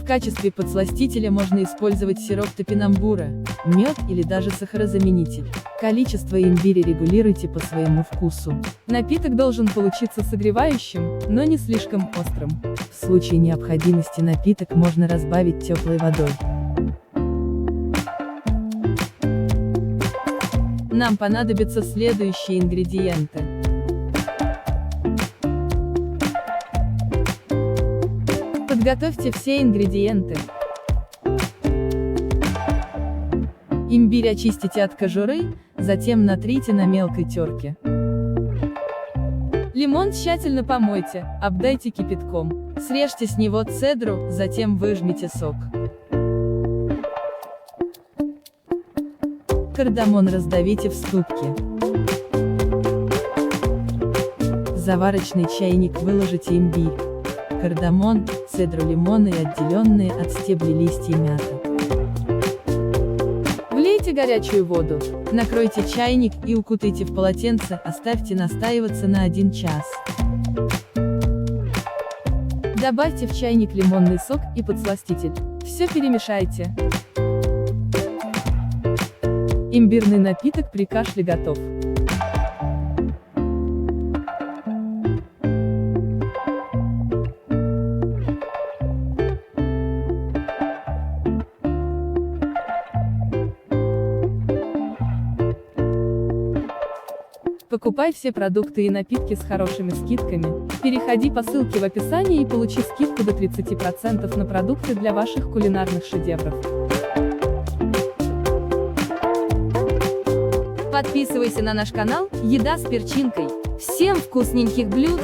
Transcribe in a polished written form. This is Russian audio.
качестве подсластителя можно использовать сироп топинамбура, мед или даже сахарозаменитель. Количество имбиря регулируйте по своему вкусу. Напиток должен получиться согревающим, но не слишком острым. В случае необходимости напиток можно разбавить теплой водой. Нам понадобятся следующие ингредиенты. Подготовьте все ингредиенты. Имбирь очистите от кожуры, затем натрите на мелкой терке. Лимон тщательно помойте, обдайте кипятком. Срежьте с него цедру, затем выжмите сок. Кардамон раздавите в ступке. В заварочный чайник выложите имбирь, кардамон, цедру лимона и отделенные от стеблей листья мяты. Влейте горячую воду, накройте чайник и укутайте в полотенце, оставьте настаиваться на 1 час. Добавьте в чайник лимонный сок и подсластитель. Все перемешайте. Имбирный напиток при кашле готов. Покупай все продукты и напитки с хорошими скидками. Переходи по ссылке в описании и получи скидку до 30% на продукты для ваших кулинарных шедевров. Подписывайся на наш канал «Еда с перчинкой». Всем вкусненьких блюд!